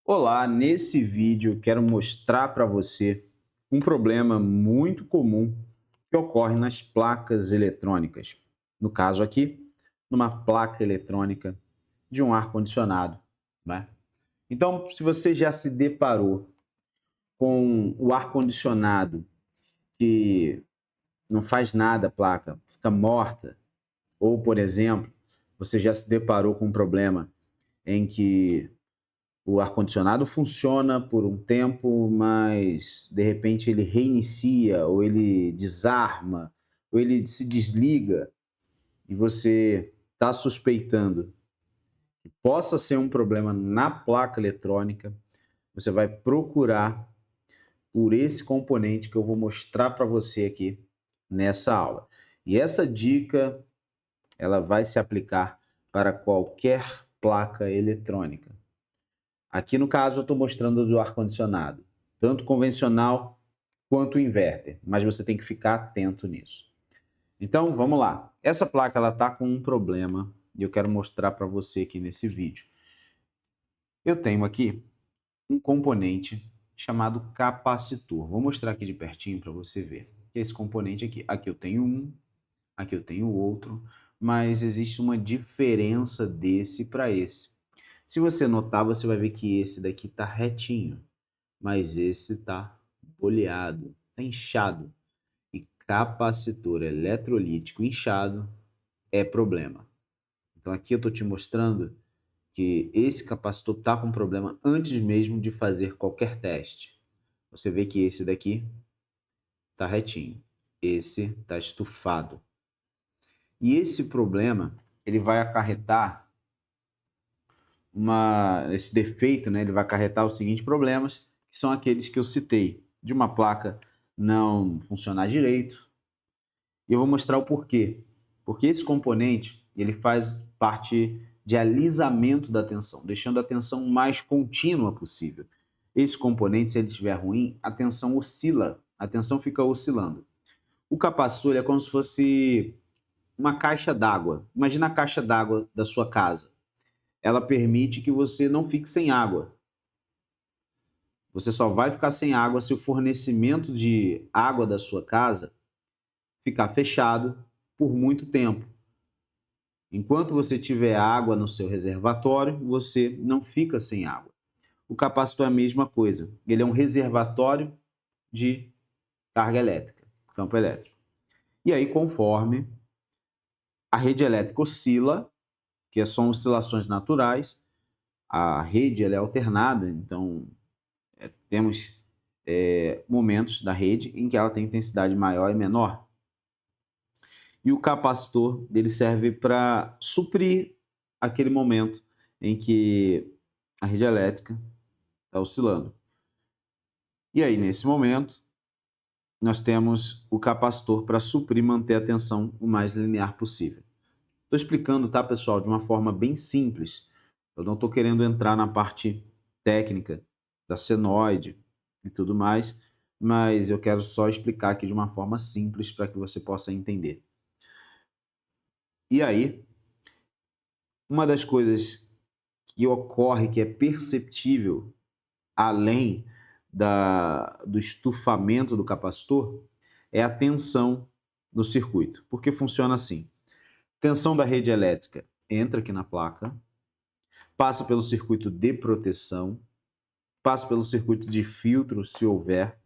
Olá, nesse vídeo eu quero mostrar para você um problema muito comum que ocorre nas placas eletrônicas. No caso aqui, numa placa eletrônica de um ar-condicionado, né? Então, se você já se deparou com o ar-condicionado que não faz nada, a placa fica morta, ou, por exemplo, você já se deparou com um problema em que o ar-condicionado funciona por um tempo, mas de repente ele reinicia, ou ele desarma, ou ele se desliga, e você está suspeitando que possa ser um problema na placa eletrônica, você vai procurar por esse componente que eu vou mostrar para você aqui nessa aula. E essa dica, ela vai se aplicar para qualquer placa eletrônica. Aqui no caso eu estou mostrando do ar-condicionado, tanto convencional quanto inverter, mas você tem que ficar atento nisso. Então vamos lá. Essa placa ela está com um problema e eu quero mostrar para você aqui nesse vídeo. Eu tenho aqui um componente chamado capacitor. Vou mostrar aqui de pertinho para você ver. Esse componente aqui. Aqui eu tenho um, aqui eu tenho outro, mas existe uma diferença desse para esse. Se você notar, você vai ver que esse daqui está retinho, mas esse está boleado, está inchado. E capacitor eletrolítico inchado é problema. Então aqui eu estou te mostrando que esse capacitor está com problema antes mesmo de fazer qualquer teste. Você vê que esse daqui está retinho, esse está estufado. E esse problema ele vai acarretar esse defeito, né, ele vai acarretar os seguintes problemas, que são aqueles que eu citei, de uma placa não funcionar direito. E eu vou mostrar o porquê. Porque esse componente, ele faz parte de alisamento da tensão, deixando a tensão mais contínua possível. Esse componente, se ele estiver ruim, a tensão oscila, a tensão fica oscilando. O capacitor é como se fosse uma caixa d'água. Imagina a caixa d'água da sua casa. Ela permite que você não fique sem água. Você só vai ficar sem água se o fornecimento de água da sua casa ficar fechado por muito tempo. Enquanto você tiver água no seu reservatório, você não fica sem água. O capacitor é a mesma coisa. Ele é um reservatório de carga elétrica, campo elétrico. E aí, conforme a rede elétrica oscila, que são oscilações naturais, a rede ela é alternada, então temos momentos da rede em que ela tem intensidade maior e menor. E o capacitor ele serve para suprir aquele momento em que a rede elétrica está oscilando. E aí, nesse momento, nós temos o capacitor para suprir e manter a tensão o mais linear possível. Estou explicando, tá, pessoal, de uma forma bem simples. Eu não estou querendo entrar na parte técnica da senoide e tudo mais, mas eu quero só explicar aqui de uma forma simples para que você possa entender. E aí, uma das coisas que ocorre, que é perceptível, além do estufamento do capacitor, é a tensão no circuito. Porque funciona assim: tensão da rede elétrica entra aqui na placa, passa pelo circuito de proteção, passa pelo circuito de filtro, se houver,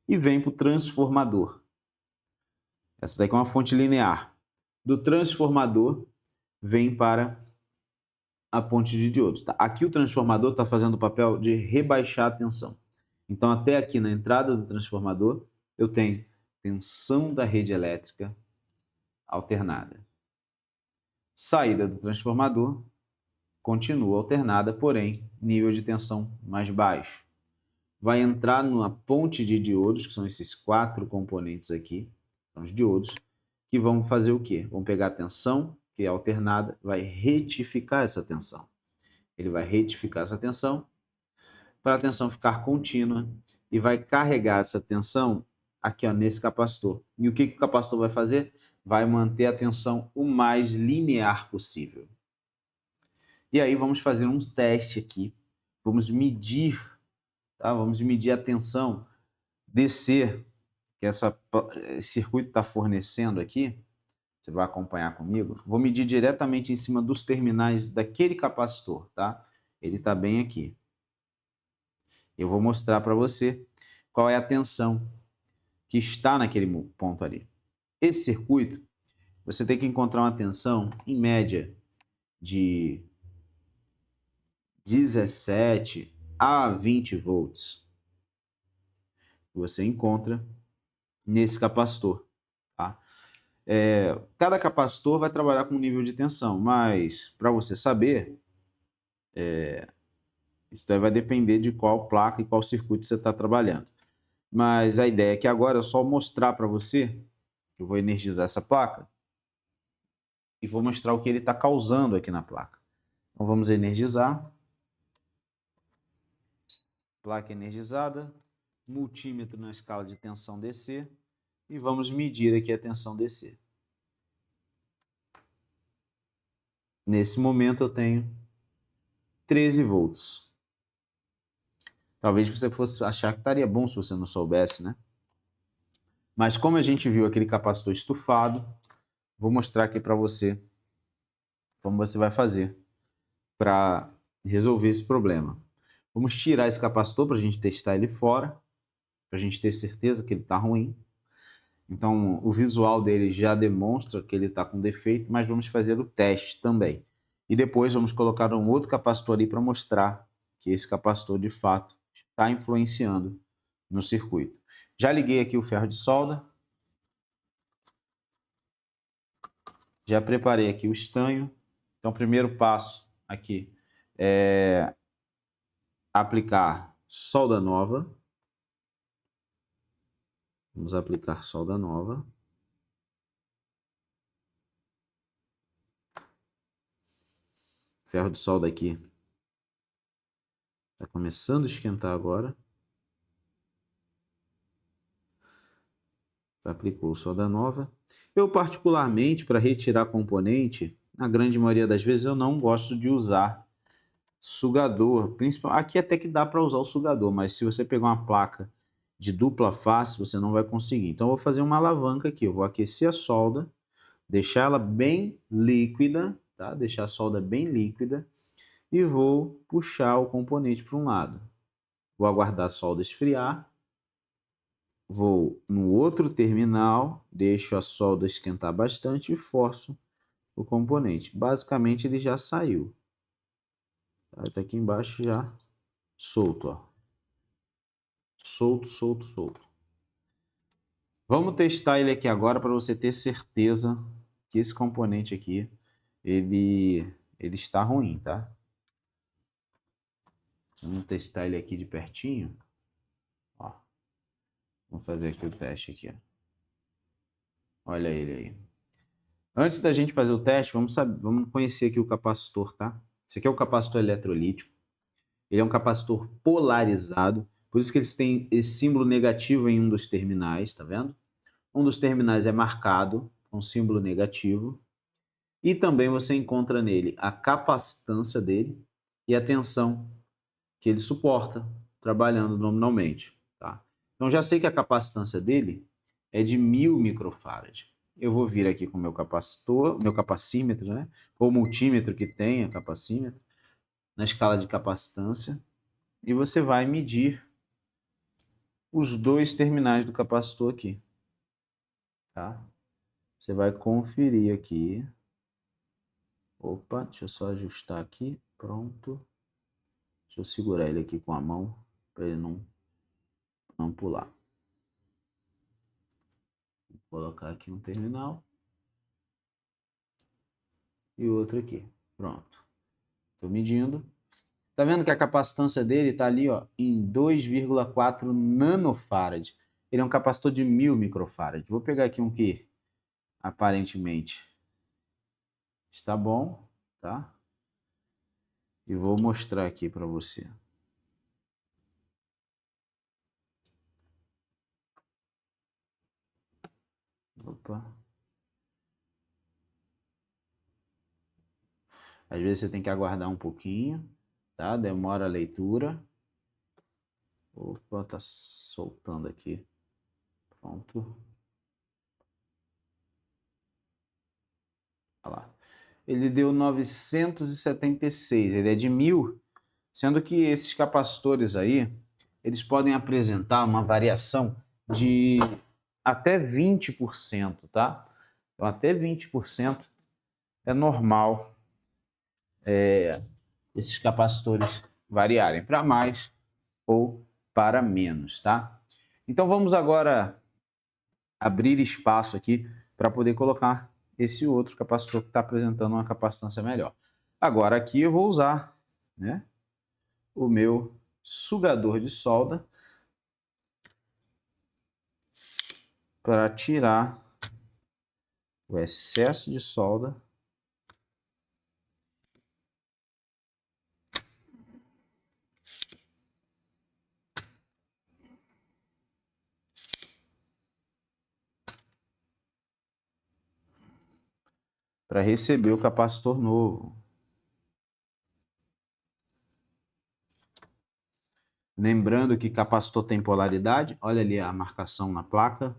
e vem para o transformador. Essa daqui é uma fonte linear. Do transformador vem para a ponte de diodos. Tá? Aqui o transformador está fazendo o papel de rebaixar a tensão. Então, até aqui na entrada do transformador, eu tenho tensão da rede elétrica alternada. Saída do transformador, continua alternada, porém, nível de tensão mais baixo. Vai entrar numa ponte de diodos, que são esses 4 componentes aqui, são os diodos, que vão fazer o quê? Vão pegar a tensão, que é alternada, vai retificar essa tensão. Ele vai retificar essa tensão para a tensão ficar contínua e vai carregar essa tensão aqui, ó, nesse capacitor. E o que o capacitor vai fazer? Vai manter a tensão o mais linear possível. E aí vamos fazer um teste aqui. Vamos medir, tá? Vamos medir a tensão DC que esse circuito está fornecendo aqui. Você vai acompanhar comigo. Vou medir diretamente em cima dos terminais daquele capacitor, tá? Ele está bem aqui. Eu vou mostrar para você qual é a tensão que está naquele ponto ali. Esse circuito, você tem que encontrar uma tensão, em média, de 17 a 20 volts. Você encontra nesse capacitor, tá? Cada capacitor vai trabalhar com um nível de tensão, mas para você saber, isso daí vai depender de qual placa e qual circuito você está trabalhando. Mas a ideia é que agora é só mostrar para você, eu vou energizar essa placa, e vou mostrar o que ele está causando aqui na placa. Então vamos energizar. Placa energizada, multímetro na escala de tensão DC, e vamos medir aqui a tensão DC. Nesse momento eu tenho 13 volts. Talvez você fosse achar que estaria bom se você não soubesse, né? Mas como a gente viu aquele capacitor estufado, vou mostrar aqui para você como você vai fazer para resolver esse problema. Vamos tirar esse capacitor para a gente testar ele fora, para a gente ter certeza que ele está ruim. Então, o visual dele já demonstra que ele está com defeito, mas vamos fazer o teste também. E depois vamos colocar um outro capacitor ali para mostrar que esse capacitor, de fato, está influenciando no circuito. Já liguei aqui o ferro de solda. Já preparei aqui o estanho. Então, o primeiro passo aqui é aplicar solda nova. Vamos aplicar solda nova. Ferro de solda aqui está começando a esquentar agora. Aplicou solda nova. Eu, particularmente, para retirar componente, na grande maioria das vezes eu não gosto de usar sugador. Aqui até que dá para usar o sugador, mas se você pegar uma placa de dupla face, você não vai conseguir. Então eu vou fazer uma alavanca aqui. Eu vou aquecer a solda, deixar ela bem líquida, tá? Deixar a solda bem líquida e vou puxar o componente para um lado. Vou aguardar a solda esfriar. Vou no outro terminal, deixo a solda esquentar bastante e forço o componente. Basicamente ele já saiu. Está aqui embaixo já solto, ó. Solto, solto, solto. Vamos testar ele aqui agora para você ter certeza que esse componente aqui, ele está ruim, tá? Vamos testar ele aqui de pertinho. Ó. Vamos fazer aqui o teste aqui, ó. Olha ele aí. Antes da gente fazer o teste, vamos conhecer aqui o capacitor, tá? Esse aqui é o capacitor eletrolítico. Ele é um capacitor polarizado, por isso que eles têm esse símbolo negativo em um dos terminais, tá vendo? Um dos terminais é marcado com símbolo negativo. E também você encontra nele a capacitância dele e a tensão que ele suporta trabalhando nominalmente, tá? Então já sei que a capacitância dele é de 1000 microfarad. Eu vou vir aqui com o meu capacitor, meu capacímetro, né? Ou multímetro que tenha capacímetro, na escala de capacitância, e você vai medir os dois terminais do capacitor aqui, tá? Você vai conferir aqui. Opa, deixa eu só ajustar aqui, pronto. Deixa eu segurar ele aqui com a mão, para ele não pular. Vou colocar aqui um terminal. E outro aqui. Pronto. Estou medindo. Tá vendo que a capacitância dele está ali, ó, em 2,4 nanofarad. Ele é um capacitor de 1000 microfarad. Vou pegar aqui um que aparentemente está bom, tá? E vou mostrar aqui para você. Opa. Às vezes você tem que aguardar um pouquinho, tá? Demora a leitura. Opa, tá soltando aqui. Pronto. Olha lá. Ele deu 976, ele é de 1000, sendo que esses capacitores aí, eles podem apresentar uma variação de até 20%, tá? Então, até 20% é normal esses capacitores variarem para mais ou para menos, tá? Então, vamos agora abrir espaço aqui para poder colocar esse outro capacitor que está apresentando uma capacitância melhor. Agora aqui eu vou usar, né, o meu sugador de solda para tirar o excesso de solda para receber o capacitor novo. Lembrando que capacitor tem polaridade, olha ali a marcação na placa,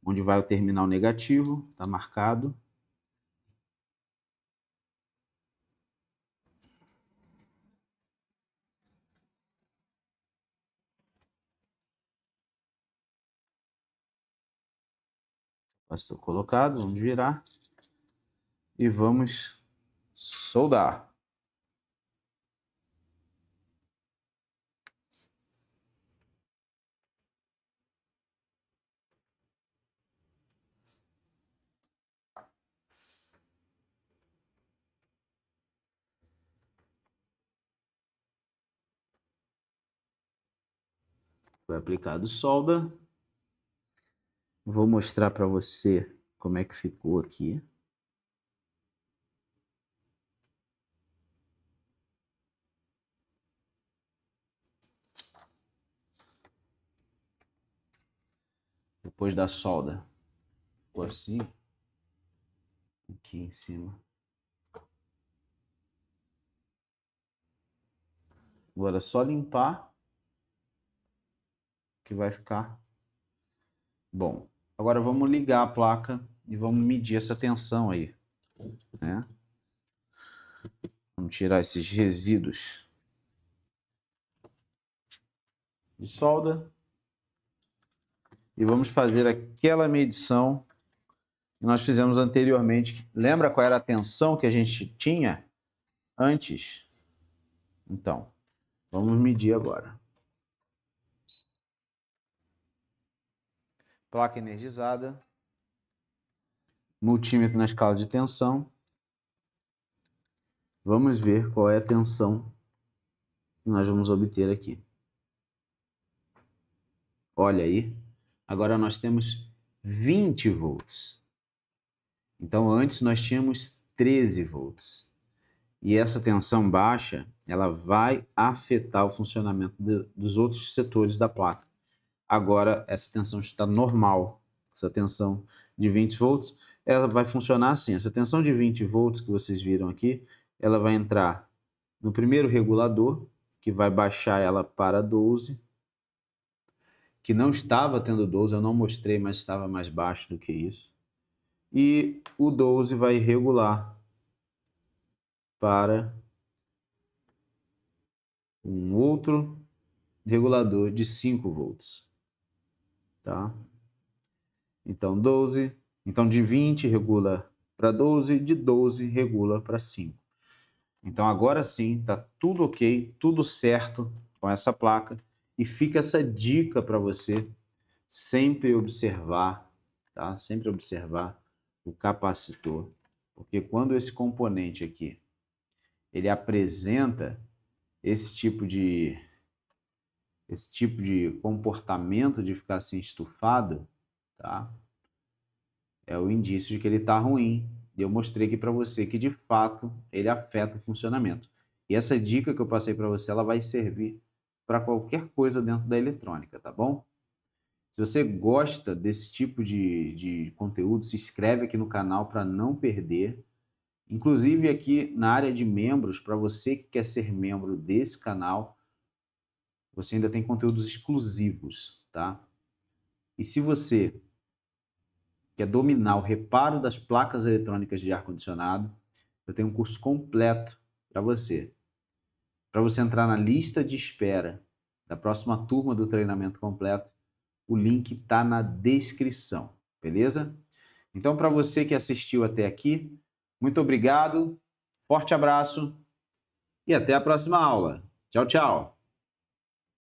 onde vai o terminal negativo, está marcado. Capacitor colocado, vamos virar e vamos soldar. Foi aplicado solda. Vou mostrar para você como é que ficou aqui. Depois da solda. Ficou assim. Aqui em cima. Agora é só limpar que vai ficar bom. Agora vamos ligar a placa e vamos medir essa tensão aí, né? Vamos tirar esses resíduos de solda e vamos fazer aquela medição que nós fizemos anteriormente. Lembra qual era a tensão que a gente tinha antes? Então, vamos medir agora. Placa energizada, multímetro na escala de tensão. Vamos ver qual é a tensão que nós vamos obter aqui. Olha aí, agora nós temos 20 volts. Então antes nós tínhamos 13 volts. E essa tensão baixa, ela vai afetar o funcionamento dos outros setores da placa. Agora essa tensão está normal. Essa tensão de 20 volts, ela vai funcionar assim. Essa tensão de 20 volts que vocês viram aqui, ela vai entrar no primeiro regulador, que vai baixar ela para 12, que não estava tendo 12, eu não mostrei, mas estava mais baixo do que isso. E o 12 vai regular para um outro regulador de 5 volts. Tá? Então, 12, então de 20 regula para 12, de 12 regula para 5. Então, agora sim, está tudo ok, tudo certo com essa placa. E fica essa dica para você sempre observar, tá? Sempre observar o capacitor, porque quando esse componente aqui, ele apresenta esse tipo de comportamento de ficar assim estufado, tá? É o indício de que ele está ruim. E eu mostrei aqui para você que de fato ele afeta o funcionamento. E essa dica que eu passei para você, ela vai servir para qualquer coisa dentro da eletrônica, tá bom? Se você gosta desse tipo de conteúdo, se inscreve aqui no canal para não perder. Inclusive aqui na área de membros, para você que quer ser membro desse canal, você ainda tem conteúdos exclusivos, tá? E se você quer dominar o reparo das placas eletrônicas de ar-condicionado, eu tenho um curso completo para você. Para você entrar na lista de espera da próxima turma do treinamento completo, o link está na descrição, beleza? Então, para você que assistiu até aqui, muito obrigado, forte abraço e até a próxima aula. Tchau, tchau!